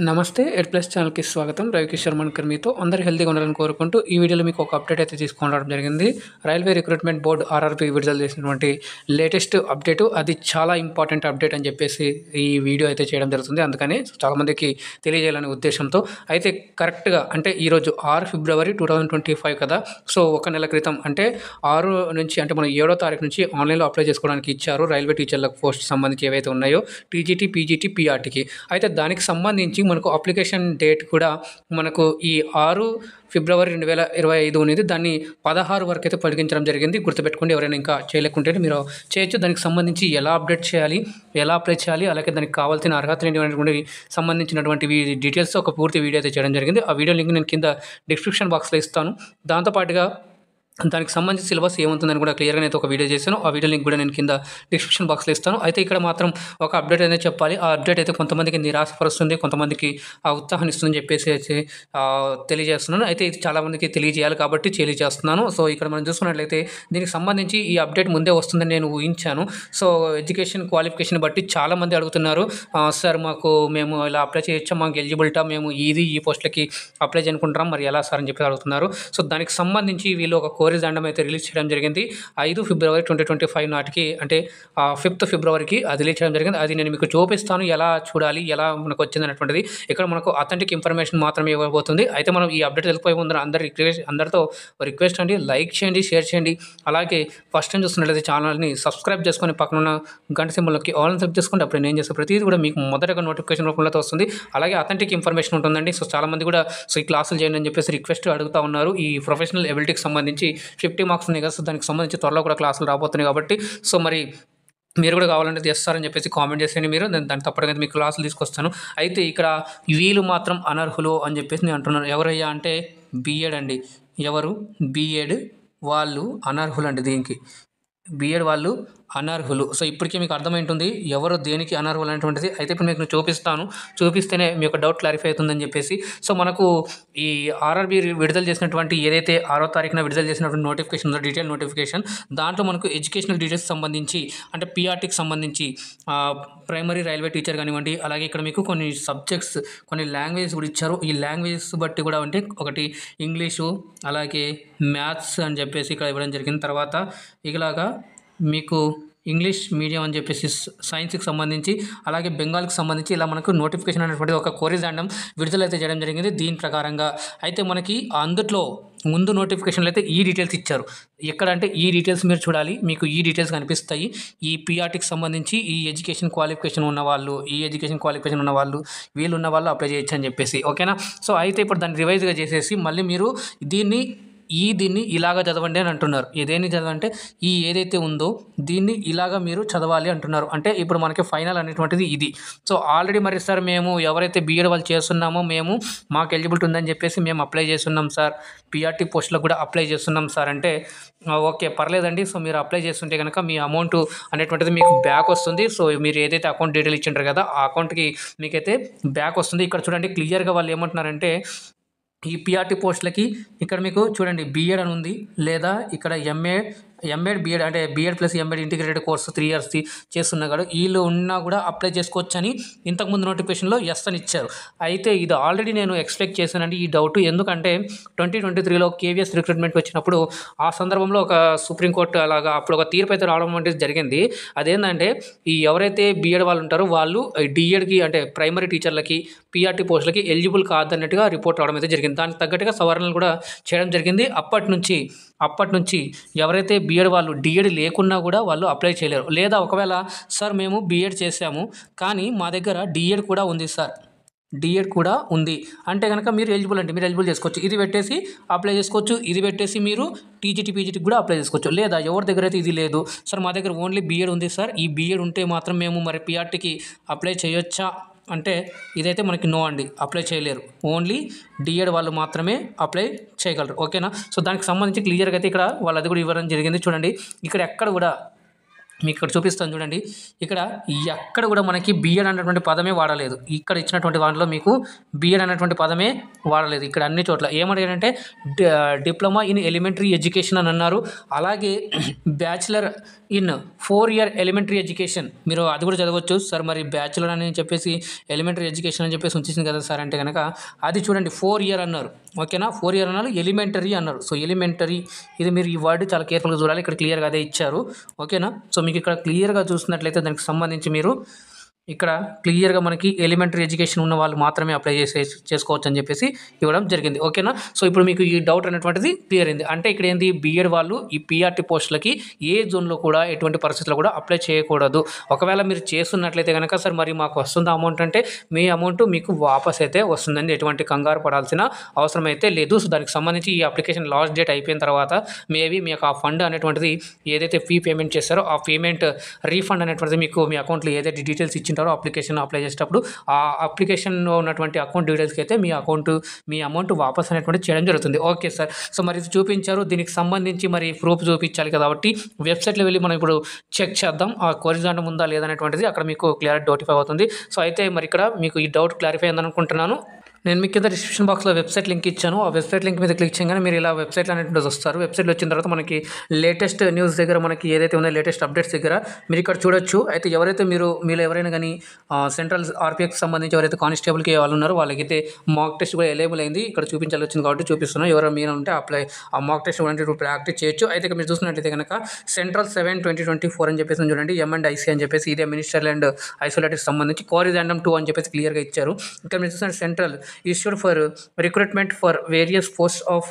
నమస్తే ఎడ్ ప్లస్ ఛానల్కి స్వాగతం. రవికిషోర్ మన్కర్ మీతో. అందరూ హెల్తీగా ఉండాలని కోరుకుంటూ ఈ వీడియోలో మీకు ఒక అప్డేట్ అయితే తీసుకొని రావడం జరిగింది. రైల్వే రిక్రూట్మెంట్ బోర్డు ఆర్ఆర్బీ విడుదల చేసినటువంటి లేటెస్ట్ అప్డేటు. అది చాలా ఇంపార్టెంట్ అప్డేట్ అని చెప్పేసి ఈ వీడియో అయితే చేయడం జరుగుతుంది. అందుకని చాలామందికి తెలియజేయాలనే ఉద్దేశంతో అయితే కరెక్ట్గా అంటే ఈరోజు 6 ఫిబ్రవరి 2025 కదా. సో ఒక నెల క్రితం అంటే 6 నుంచి అంటే మనం 7వ తారీఖు నుంచి ఆన్లైన్లో అప్లై చేసుకోవడానికి ఇచ్చారు రైల్వే టీచర్లకు పోస్ట్ సంబంధించి ఏవైతే ఉన్నాయో టీజీటీ, పీజీటీ, పీఆర్టీకి. అయితే దానికి సంబంధించి మనకు అప్లికేషన్ డేట్ కూడా మనకు ఈ 6 ఫిబ్రవరి 2025 అనేది దాన్ని 16 వరకు అయితే పొడిగించడం జరిగింది. గుర్తుపెట్టుకోండి, ఎవరైనా ఇంకా చేయలేకుంటే మీరు చేయొచ్చు. దానికి సంబంధించి ఎలా అప్డేట్ చేయాలి, ఎలా అప్లై చేయాలి, అలాగే దానికి కావాల్సిన అర్హతలు ఏంటి సంబంధించినటువంటి డీటెయిల్స్ ఒక పూర్తి వీడియో అయితే చేయడం జరిగింది. ఆ వీడియో లింక్ నేను కింద డిస్క్రిప్షన్ బాక్స్లో ఇస్తాను. దాంతోపాటుగా దానికి సంబంధించి సిలబస్ ఏముంటుందని కూడా క్లియర్గా అయితే ఒక వీడియో చేశాను. ఆ వీడియో లింక్ కూడా నేను కింద డిస్క్రిప్షన్ బాక్స్లో ఇస్తాను. అయితే ఇక్కడ మాత్రం ఒక అప్డేట్ అనేది చెప్పాలి. ఆ అప్డేట్ అయితే కొంతమందికి నిరాశపరుస్తుంది, కొంతమందికి ఆ ఉత్సాహాన్ని ఇస్తుందని చెప్పేసి అయితే తెలియజేస్తున్నాను. అయితే ఇది చాలామందికి తెలియజేయాలి కాబట్టి తెలియజేస్తున్నాను. సో ఇక్కడ మనం చూసుకున్నట్లయితే దీనికి సంబంధించి ఈ అప్డేట్ ముందే వస్తుందని నేను ఊహించాను. సో ఎడ్యుకేషన్ క్వాలిఫికేషన్ బట్టి చాలామంది అడుగుతున్నారు, సార్ మేము ఇలా అప్లై చేయొచ్చా, మాకు ఎలిజిబిలిటా, మేము ఈ పోస్టులకి అప్లై చేయనుకుంటున్నాం, మరి ఎలా సార్ అని చెప్పి అడుగుతున్నారు. సో దానికి సంబంధించి వీళ్ళు ఒక కోరిజాండం అయితే రిలీజ్ చేయడం జరిగింది 5 ఫిబ్రవరి 2025 నాటికి, అంటే 5th ఫిబ్రవరికి అది రిలీజ్ చేయడం జరిగింది. అది నేను మీకు చూపిస్తాను, ఎలా చూడాలి, ఎలా మనకు వచ్చింది అనేటువంటిది. ఇక్కడ మనకు అథెంటిక్ ఇన్ఫర్మేషన్ మాత్రమే ఇవ్వబోతుంది. అయితే మనం ఈ అప్డేట్ వెళ్ళిపోయే ముందు అందరితో రిక్వెస్ట్ అండి, లైక్ చేయండి, షేర్ చేయండి. అలాగే ఫస్ట్ టైం చూస్తున్నట్లయితే ఛానల్ని సబ్స్క్రైబ్ చేసుకొని పక్కన ఉన్న గంట సింబల్కి ఆల్ సెలెక్ట్ చేసుకుంటే అప్పుడు నేను చేసే ప్రతిదీ కూడా మీకు మొదటగా నోటిఫికేషన్ రూపంలో వస్తుంది. అలాగే అథెంటిక్ ఇన్ఫర్మేషన్ ఉంటుందండి. సో చాలామంది కూడా ఈ క్లాసులు చేయండి అని చెప్పేసి రిక్వెస్ట్ అడుగుతూ ఉన్నారు. ఈ ప్రొఫెషనల్ ఎబిలిటీకి సంబంధించి 50 మార్క్స్ ఉన్నాయి కదా. సో దానికి సంబంధించి త్వరలో కూడా క్లాసులు రాబోతున్నాయి కాబట్టి సో మరి మీరు కూడా కావాలంటే చేస్తారని చెప్పేసి కామెంట్ చేసేయండి. మీరు దాన్ని తప్పకుండా మీకు క్లాసులు తీసుకొస్తాను. అయితే ఇక్కడ వీళ్ళు మాత్రం అనర్హులు అని చెప్పేసి నేను అంటున్నాను. ఎవరయ్యా అంటే బీఎడ్ అండి. ఎవరు? బీఎడ్ వాళ్ళు అనర్హులు అండి. దీనికి బీఎడ్ వాళ్ళు అనర్హులు. సో ఇప్పటికే మీకు అర్థమైంటుంది ఎవరు దేనికి అనర్హులు అనేటువంటిది. అయితే ఇప్పుడు మీకు చూపిస్తాను, చూపిస్తేనే మీ యొక్క డౌట్ క్లారిఫై అవుతుందని చెప్పేసి. సో మనకు ఈ ఆర్ఆర్బీ విడుదల చేసినటువంటి ఏదైతే 6వ తారీఖున విడుదల చేసినటువంటి నోటిఫికేషన్ ఉందో, డీటెయిల్ నోటిఫికేషన్, దాంట్లో మనకు ఎడ్యుకేషనల్ డీటెయిల్స్ సంబంధించి అంటే పీఆర్టీకి సంబంధించి ప్రైమరీ రైల్వే టీచర్ కానివ్వండి, అలాగే ఇక్కడ మీకు కొన్ని సబ్జెక్ట్స్, కొన్ని లాంగ్వేజెస్ కూడా ఇచ్చారు. ఈ లాంగ్వేజెస్ బట్టి కూడా అంటే ఒకటి ఇంగ్లీషు, అలాగే మ్యాథ్స్ అని చెప్పేసి ఇక్కడ ఇవ్వడం జరిగింది. తర్వాత ఇలాగా మీకు ఇంగ్లీష్ మీడియం అని చెప్పేసి సైన్స్కి సంబంధించి, అలాగే బెంగాల్కి సంబంధించి ఇలా మనకు నోటిఫికేషన్ అనేటువంటి ఒక కోరిజాండం విడుదలైతే చేయడం జరిగింది. దీని ప్రకారంగా అయితే మనకి అందులో ముందు నోటిఫికేషన్లో అయితే ఈ డీటెయిల్స్ ఇచ్చారు. ఎక్కడంటే ఈ డీటెయిల్స్ మీరు చూడాలి, మీకు ఈ డీటెయిల్స్ కనిపిస్తాయి. ఈ పీఆర్టీకి సంబంధించి ఈ ఎడ్యుకేషన్ క్వాలిఫికేషన్ ఉన్న వాళ్ళు, వీళ్ళు ఉన్న వాళ్ళు అప్లై చేయొచ్చు అని చెప్పేసి, ఓకేనా. సో అయితే ఇప్పుడు దాన్ని రివైజ్గా చేసేసి మళ్ళీ మీరు దీన్ని ఇలాగా చదవండి అని అంటున్నారు. ఏదేని చదవంటే ఈ ఏదైతే ఉందో దీన్ని ఇలాగా మీరు చదవాలి అంటున్నారు. అంటే ఇప్పుడు మనకి ఫైనల్ అనేటువంటిది ఇది. సో ఆల్రెడీ మరి సార్ మేము ఎవరైతే బీఎడ్ వాళ్ళు చేస్తున్నామో మాకు ఎలిజిబిలిటీ ఉందని చెప్పేసి మేము అప్లై చేస్తున్నాం సార్, పీఆర్టీ పోస్టులకు కూడా అప్లై చేస్తున్నాం సార్ అంటే ఓకే పర్లేదండి. సో మీరు అప్లై చేస్తుంటే కనుక మీ అమౌంట్ అనేటువంటిది మీకు బ్యాక్ వస్తుంది. సో మీరు ఏదైతే అకౌంట్ డీటెయిల్ ఇచ్చింటారు కదా, ఆ అకౌంట్కి మీకైతే బ్యాక్ వస్తుంది. ఇక్కడ చూడండి క్లియర్గా వాళ్ళు ఏమంటున్నారంటే ఈ పీఆర్టీ పోస్టులకి ఇక్కడ మీకు చూడండి బీఎడ్ అని ఉంది, లేదా ఇక్కడ ఎంఎడ్ బీఎడ్ అంటే B Ed plus M Ed integrated course 3 years చేస్తున్నా కూడా వీళ్ళు ఉన్నా కూడా అప్లై చేసుకోవచ్చు అని ఇంతకుముందు నోటిఫికేషన్లో ఎస్ అని ఇచ్చారు. అయితే ఇది ఆల్రెడీ నేను ఎక్స్పెక్ట్ చేశానండి ఈ డౌట్. ఎందుకంటే 2023లో కేవీఎస్ రిక్రూట్మెంట్ వచ్చినప్పుడు ఆ సందర్భంలో ఒక సుప్రీంకోర్టు అలాగా అప్పుడు ఒక తీర్పు అయితే రావడం అనేది జరిగింది. అదేంటంటే ఈ ఎవరైతే బీఎడ్ వాళ్ళు ఉంటారో వాళ్ళు డిఎడ్కి అంటే ప్రైమరీ టీచర్లకి, పీఆర్టీ పోస్టులకి ఎలిజిబుల్ కాదన్నట్టుగా రిపోర్ట్ రావడం అయితే జరిగింది. దానికి తగ్గట్టుగా సవరణలు కూడా చేయడం జరిగింది. అప్పటి నుంచి ఎవరైతే బీఎడ్ వాళ్ళు డిఎడ్ లేకున్నా కూడా వాళ్ళు అప్లై చేయలేరు. లేదా ఒకవేళ సార్ మేము బీఎడ్ చేసాము కానీ మా దగ్గర డిఎడ్ కూడా ఉంది సార్, డిఎడ్ కూడా ఉంది అంటే కనుక మీరు ఎలిజిబుల్ చేసుకోవచ్చు. ఇది పెట్టేసి అప్లై చేసుకోవచ్చు. ఇది పెట్టేసి మీరు టీజీటీ, పీజీటీకి కూడా అప్లై చేసుకోవచ్చు. లేదా ఎవరి దగ్గర అయితే ఇది లేదు సార్, మా దగ్గర ఓన్లీ బీఎడ్ ఉంది సార్, ఈ బీఎడ్ ఉంటే మాత్రం మేము మరి పీఆర్టీకి అప్లై చేయొచ్చా అంటే ఇదైతే మనకి నో అండి, అప్లై చేయలేరు. ఓన్లీ డిఎడ్ వాళ్ళు మాత్రమే అప్లై చేయగలరు, ఓకేనా. సో దానికి సంబంధించి క్లియర్గా అయితే ఇక్కడ వాళ్ళు అది కూడా ఇవ్వడం జరిగింది. చూడండి ఇక్కడ ఎక్కడ కూడా మీకు ఇక్కడ చూపిస్తాను చూడండి. ఇక్కడ ఎక్కడ కూడా మనకి బీఎడ్ అన్నటువంటి పదమే వాడలేదు. ఇక్కడ ఇచ్చినటువంటి వాటిలో మీకు బీఎడ్ అన్నటువంటి పదమే వాడలేదు. ఇక్కడ అన్ని చోట్ల ఏమడిగారంటే డిప్లొమా ఇన్ ఎలిమెంటరీ ఎడ్యుకేషన్ అని అన్నారు. అలాగే bachelor in 4 year elementary education, మీరు అది కూడా చదవచ్చు సార్. మరి బ్యాచిలర్ అని చెప్పేసి ఎలిమెంటరీ ఎడ్యుకేషన్ అని చెప్పేసి ఉంచేసింది కదా సార్ అంటే కనుక అది చూడండి 4 ఇయర్ అన్నారు. ఓకేనా, 4 ఇయర్ అన్నారు, ఎలిమెంటరీ అన్నారు. సో ఎలిమెంటరీ, ఇది మీరు ఈ వర్డ్ చాలా కేర్ఫుల్గా చూడాలి. ఇక్కడ క్లియర్గా అదే ఇచ్చారు. ఓకేనా, సో మీకు ఇక్కడ క్లియర్గా చూసినట్లయితే దానికి సంబంధించి మీరు ఇక్కడ క్లియర్గా మనకి ఎలిమెంటరీ ఎడ్యుకేషన్ ఉన్న వాళ్ళు మాత్రమే అప్లై చేసుకోవచ్చు అని చెప్పేసి ఇవ్వడం జరిగింది. ఓకేనా, సో ఇప్పుడు మీకు ఈ డౌట్ అనేటువంటిది క్లియర్ అయింది. అంటే ఇక్కడ ఏంటి, బీఎడ్ వాళ్ళు ఈ పీఆర్టీ పోస్టులకి ఏ జోన్లో కూడా ఎటువంటి పరిస్థితుల్లో కూడా అప్లై చేయకూడదు. ఒకవేళ మీరు చేస్తున్నట్లయితే కనుక సార్ మరి మాకు వస్తుందా అమౌంట్ అంటే మీ అమౌంట్ మీకు వాపస్ అయితే వస్తుందండి. ఎటువంటి కంగారు పడాల్సిన అవసరం అయితే లేదు. సో దానికి సంబంధించి ఈ అప్లికేషన్ లాస్ట్ డేట్ అయిపోయిన తర్వాత మేబీ మీకు ఆ ఫండ్ అనేటువంటిది ఏదైతే ఫీ పేమెంట్ చేస్తారో ఆ పేమెంట్ రీఫండ్ అనేటువంటిది మీకు మీ అకౌంట్లో ఏదైతే డీటెయిల్స్ ఇచ్చింటారో అప్లికేషన్ అప్లై చేసేటప్పుడు ఆ అప్లికేషన్లో ఉన్నటువంటి అకౌంట్ డీటెయిల్స్కి అయితే మీ అమౌంట్ వాపస్ అనేటువంటి చేయడం జరుగుతుంది. ఓకే సార్, సో మరి ఇది చూపించారు. దీనికి సంబంధించి మరి ప్రూఫ్ చూపించాలి కాబట్టి వెబ్సైట్లో వెళ్ళి మనం ఇప్పుడు చెక్ చేద్దాం ఆ కొరిజాండం ఉందా లేదనేటువంటిది. అక్కడ మీకు క్లియర్ నోటిఫై అవుతుంది. సో అయితే మరి ఇక్కడ మీకు ఈ డౌట్ క్లారిఫై అయిందని అనుకుంటున్నాను. నేను మీకు కింద డిస్క్రిప్షన్ బాక్స్లో వెబ్సైట్ లింక్ ఇచ్చాను. ఆ వెబ్సైట్ లింక్ మీద క్లిక్ చేయగానే మీరు ఇలా వెబ్సైట్లో అనేటువంటి వస్తారు. వెబ్సైట్లో వచ్చిన తర్వాత మనకి లేటెస్ట్ న్యూస్ దగ్గర మనకి ఏదైతే ఉందో లేటెస్ట్ అప్డేట్స్ దగ్గర మీరు ఇక్కడ చూడొచ్చు. అయితే ఎవరైతే మీలో ఎవరైనా కానీ సెంట్రల్ ఆర్పీఎఫ్కి సంబంధించి ఎవరైతే కానిస్టేబుల్కి వాళ్ళు ఉన్నారో వాళ్ళకైతే మాక్ టెస్ట్ కూడా ఎలేబుల్ అయింది. ఇక్కడ చూపించాల్సి వచ్చింది కాబట్టి చూపిస్తున్నాం. ఎవరైనా మీరు ఉంటే ఆ మాక్ టెస్ట్ కూడా ప్రాక్టీస్ చేయొచ్చు. అయితే ఇక్కడ మీరు చూసినట్లయితే కనుక సెంట్రల్ 7/2024 అని చెప్పేసి చూడండి, M&IC అని చెప్పేసి ఇదే మినిస్టర్ అండ్ ఐసోలేటెడ్ సంబంధించి కోరిజాండం 2 అని చెప్పేసి క్లియర్గా ఇచ్చారు. ఇక్కడ మీరు చూసిన central issued for recruitment for various posts of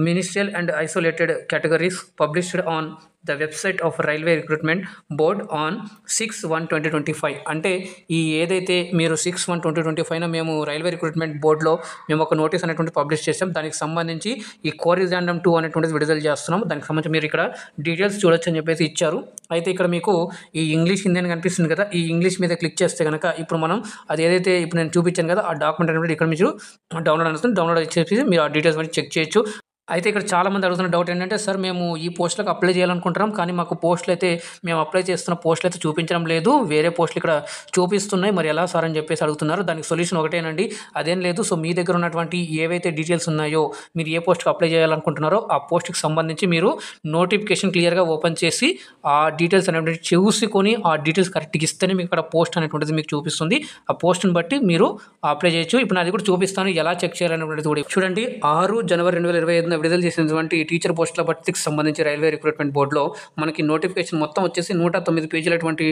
ministerial and isolated categories published on the website of Railway Recruitment Board on 6/1/2025. అంటే ఈ ఏదైతే మీరు 6/1/2025 మేము రైల్వే రిక్రూట్మెంట్ బోర్డులో మేము ఒక నోటీస్ అనేటువంటి పబ్లిష్ చేసాం. దానికి సంబంధించి ఈ కోరిజాండం 2 అనేటువంటిది విడుదల చేస్తున్నాం. దానికి సంబంధించి మీరు ఇక్కడ డీటెయిల్స్ చూడొచ్చు అని చెప్పేసి ఇచ్చారు. అయితే ఇక్కడ మీకు ఈ ఇంగ్లీష్ హిందీ అని కనిపిస్తుంది కదా, ఈ ఇంగ్లీష్ మీద క్లిక్ చేస్తే కనుక ఇప్పుడు మనం అది ఏదైతే ఇప్పుడు నేను చూపించాను కదా ఆ డాక్యుమెంట్ అనేది ఇక్కడ మీరు డౌన్లోడ్ అవుతుంది. డౌన్లోడ్ చేసి మీరు ఆ డీటెయిల్స్ మరి చెక్ చేయొచ్చు. అయితే ఇక్కడ చాలామంది అడుగుతున్న డౌట్ ఏంటంటే సార్ మేము ఈ పోస్టులకు అప్లై చేయాలనుకుంటున్నాం కానీ మాకు పోస్టులు అయితే మేము అప్లై చేస్తున్న పోస్టులు అయితే చూపించడం లేదు, వేరే పోస్టులు ఇక్కడ చూపిస్తున్నాయి, మరి ఎలా సార్ అని చెప్పేసి అడుగుతున్నారు. దానికి సొల్యూషన్ ఒకటేనండి, అదేం లేదు. సో మీ దగ్గర ఉన్నటువంటి ఏవైతే డీటెయిల్స్ ఉన్నాయో మీరు ఏ పోస్ట్కి అప్లై చేయాలనుకుంటున్నారో ఆ పోస్ట్కి సంబంధించి మీరు నోటిఫికేషన్ క్లియర్గా ఓపెన్ చేసి ఆ డీటెయిల్స్ అనేటువంటి చూసుకొని ఆ డీటెయిల్స్ కరెక్ట్గా ఇస్తేనే మీకు ఇక్కడ పోస్ట్ అనేటువంటిది మీకు చూపిస్తుంది. ఆ పోస్ట్ని బట్టి మీరు అప్లై చేయొచ్చు. ఇప్పుడు అది కూడా చూపిస్తాను ఎలా చెక్ చేయాలనేటువంటిది కూడా. చూడండి, 6 జనవరి 2025 విడుదల చేసినటువంటి టీచర్ పోస్టుల భర్తీకి సంబంధించి రైల్వే రిక్రూట్మెంట్ బోర్డులో మనకి నోటిఫికేషన్ మొత్తం వచ్చేసి 109 పేజీలటువంటి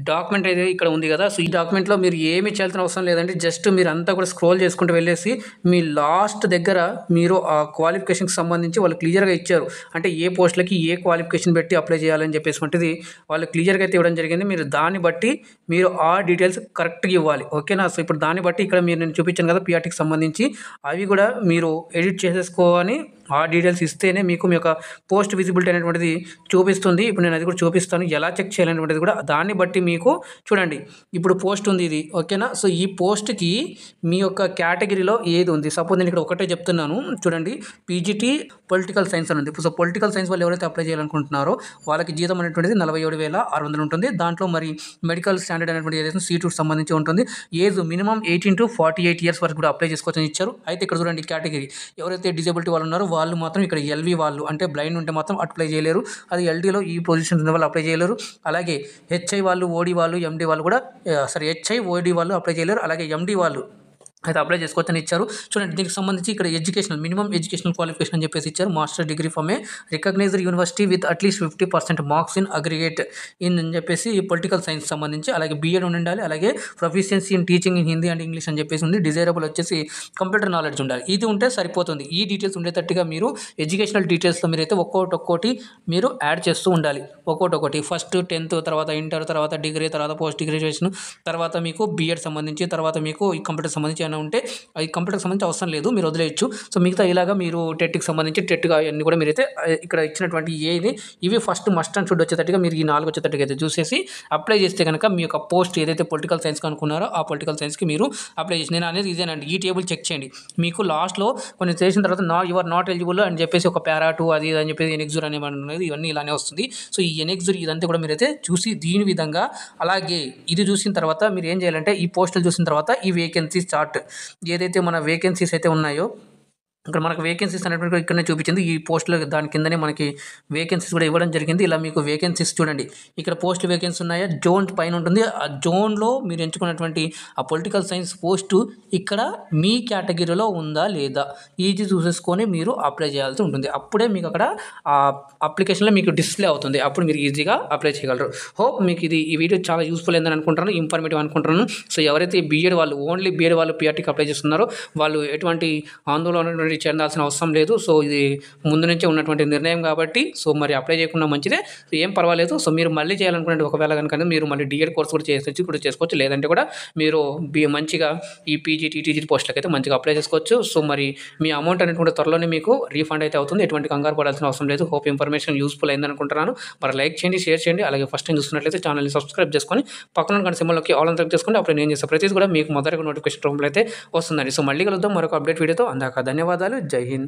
డాక్యుమెంట్ అయితే ఇక్కడ ఉంది కదా. సో ఈ డాక్యుమెంట్లో మీరు ఏమి చేయాల్సిన అవసరం లేదండి, జస్ట్ మీరు అంతా కూడా స్క్రోల్ చేసుకుంటూ వెళ్ళేసి మీ లాస్ట్ దగ్గర మీరు ఆ క్వాలిఫికేషన్కి సంబంధించి వాళ్ళు క్లియర్గా ఇచ్చారు. అంటే ఏ పోస్టులకి ఏ క్వాలిఫికేషన్ పెట్టి అప్లై చేయాలని చెప్పేసి వాళ్ళు క్లియర్గా అయితే ఇవ్వడం జరిగింది. మీరు దాన్ని బట్టి మీరు ఆ డీటెయిల్స్ కరెక్ట్గా ఇవ్వాలి. ఓకేనా, సో ఇప్పుడు దాన్ని బట్టి ఇక్కడ మీరు నేను చూపించాను కదా పీఆర్టీకి సంబంధించి అవి కూడా మీరు ఎడిట్ చేసేసుకోవాలి. ఆ డీటెయిల్స్ ఇస్తేనే మీకు మీ యొక్క పోస్ట్ విజిబిలిటీ అనేటువంటిది చూపిస్తుంది. ఇప్పుడు నేను అది కూడా చూపిస్తాను ఎలా చెక్ చేయాలనేటువంటిది కూడా. దాన్ని బట్టి మీకు చూడండి ఇప్పుడు పోస్ట్ ఉంది ఇది. ఓకేనా, సో ఈ పోస్ట్కి మీ యొక్క కేటగిరీలో ఏది ఉంది. సపోజ్ నేను ఇక్కడ ఒకటే చెప్తున్నాను చూడండి, పీజీటీ పొలిటికల్ సైన్స్ అని ఉంది. సో పొలిటికల్ సైన్స్ వాళ్ళు ఎవరైతే అప్లై చేయాలనుకుంటున్నారో వాళ్ళకి జీతం అనేటువంటిది 47,600 ఉంటుంది. దాంట్లో మరి మెడికల్ స్టాండర్డ్ అనేటువంటి ఏదైతే సీటుకు సంబంధించి ఉంటుంది. ఏజ్ మినిమం 18 to 48 ఇయర్స్ వరకు కూడా అప్లై చేసుకోవచ్చని ఇచ్చారు. అయితే ఇక్కడ చూడండి కేటగిరీ ఎవరైతే డిజబిలిటీ వాళ్ళు ఉన్నారో వాళ్ళు మాత్రం ఇక్కడ ఎల్వి వాళ్ళు అంటే బ్లైండ్ ఉంటే మాత్రం అప్లై చేయలేరు. అది ఎల్డీలో ఈ పొజిషన్స్ ఉన్న వాళ్ళు అప్లై చేయలేరు. అలాగే హెచ్ఐ వాళ్ళు, ఓడి వాళ్ళు, ఎండి వాళ్ళు కూడా హెచ్ఐ ఓడి వాళ్ళు అప్లై చేయలేరు. అలాగే ఎండి వాళ్ళు అయితే అప్లై చేసుకోవచ్చని ఇచ్చారు. చూడండి దీనికి సంబంధించి ఇక్కడ ఎడ్యుకేషనల్ మినిమం ఎడ్యుకేషనల్ క్వాలిఫికేషన్ అని చెప్పేసి ఇచ్చారు. Master degree from a recognized university with at least 50% marks in aggregate in అని చెప్పేసి పొలిటికల్ సైన్స్ సంబంధించి. అలాగే బీఎడ్ ఉండాలి. అలాగే proficiency in teaching in Hindi and English అని చెప్పేసి ఉంది. డిజైరబుల్ వచ్చేసి కంప్యూటర్ నాలెడ్జ్ ఉండాలి. ఇది ఉంటే సరిపోతుంది. ఈ డీటెయిల్స్ ఉండేటట్టుగా మీరు ఎడ్యుకేషనల్ డీటెయిల్స్లో మీరైతే ఒక్కొక్కటి మీరు యాడ్ చేస్తూ ఉండాలి. ఒక్కొక్కటి ఫస్ట్ 10th, తర్వాత ఇంటర్, తర్వాత డిగ్రీ, తర్వాత పోస్ట్ గ్రాడ్యుయేషన్, తర్వాత మీకు బీఎడ్ సంబంధించి, తర్వాత మీకు ఈ కంప్యూటర్ సంబంధించి ఏమైనా ఉంటే అది కంప్యూటర్కి సంబంధించి అవసరం లేదు, మీరు వదిలేయచ్చు. సో మిగతా ఇలాగా మీరు టెట్కి సంబంధించి టెట్గా అవన్నీ కూడా మీరైతే ఇక్కడ ఇచ్చినటువంటి ఇవి ఫస్ట్ మస్ట్ అండ్ షుడ్ వచ్చేటట్టుగా మీరు ఈ 4 వచ్చేటట్టుగా అయితే చూసేసి అప్లై చేస్తే కనుక మీ యొక్క పోస్ట్ ఏదైతే పొలిటికల్ సైన్స్ అనుకున్నారో ఆ పొలిటికల్ సైన్స్కి మీరు అప్లై చేసి, నేను అనేది ఇదేనండి, ఈ టేబుల్ చెక్ చేయండి. మీకు లాస్ట్లో కొన్ని చేసిన తర్వాత యు ఆర్ నాట్ ఎలిజిబుల్ అని చెప్పేసి ఒక పారా 2 అది అని చెప్పేసి ఎనెక్జూర్ అనేది ఇవన్నీ ఇలానే వస్తుంది. సో ఈ ఎనెక్జూర్ ఇదంతా కూడా మీరైతే చూసి దీని విధంగా, అలాగే ఇది చూసిన తర్వాత మీరు ఏం చేయాలంటే ఈ పోస్టులు చూసిన తర్వాత ఈ వేకెన్సీస్ చార్ట్ ఏదైతే మన వేకెన్సీస్ అయితే ఉన్నాయో ఇక్కడ మనకు వేకెన్సీస్ అనేటువంటి ఇక్కడనే చూపించింది. ఈ పోస్టులు దాని కిందనే మనకి వేకెన్సీస్ కూడా ఇవ్వడం జరిగింది. ఇలా మీకు వేకెన్సీస్ చూడండి, ఇక్కడ పోస్ట్ వేకెన్సీ ఉన్నాయా, జోన్ పైన ఉంటుంది. ఆ జోన్లో మీరు ఎంచుకున్నటువంటి ఆ పొలిటికల్ సైన్స్ పోస్టు ఇక్కడ మీ కేటగిరీలో ఉందా లేదా ఇది చూసేసుకొని మీరు అప్లై చేయాల్సి ఉంటుంది. అప్పుడే మీకు అక్కడ ఆ అప్లికేషన్లో మీకు డిస్ప్లే అవుతుంది, అప్పుడు మీరు ఈజీగా అప్లై చేయగలరు. హోప్ మీకు ఈ వీడియో చాలా యూస్ఫుల్ అయిందని అనుకుంటున్నాను, ఇన్ఫర్మేటివ్ అనుకుంటున్నాను. సో ఎవరైతే బీఎడ్ వాళ్ళు ఓన్లీ బీఎడ్ వాళ్ళు పిఆర్టీకి అప్లై చేస్తున్నారో వాళ్ళు ఎటువంటి ఆందోళన చెందాల్సిన అవసరం లేదు. సో ఇది ముందు నుంచే ఉన్నటువంటి నిర్ణయం కాబట్టి సో మరి అప్లై చేయకుండా మంచిదే, ఏం పర్వాలేదు. సో మీరు మళ్ళీ చేయాలనుకునే ఒకవేళ కనుక మీరు మళ్ళీ డిఎడ్ కోర్స్ కూడా చేసుకోవచ్చు, లేదంటే కూడా మీరు మంచిగా ఈ పీజీ టీటీజీ పోస్టులకు అయితే మంచిగా అప్లై చేసుకోవచ్చు. సో మరి మీ అమౌంట్ అనేటువంటి త్వరలోనే మీకు రీఫండ్ అయితే అవుతుంది, ఎటువంటి కంగారు పడాల్సిన అవసరం లేదు. హోప్ ఇన్ఫర్మేషన్ యూస్ఫుల్ అయింది అనుకుంటున్నాను. మరి లైక్ చేయండి, షేర్ చేయండి, అలాగే ఫస్ట్ టైం చూస్తున్నట్లయితే ఛానల్ని సబ్స్క్రైబ్ చేసుకొని పక్కన ఉన్న సింబల్లోకి ఆల్ అని క్లిక్ చేసుకోండి. అప్పుడు నేను చేసే ప్రతిదీ కూడా మీకు మొదటిగా నోటిఫికేషన్ రూపంలో అయితే వస్తుందండి. సో మళ్ళీ కలుద్దాం మరొక అప్డేట్ వీడియోతో. అందాక ధన్యవాదాలు. జై హింద్.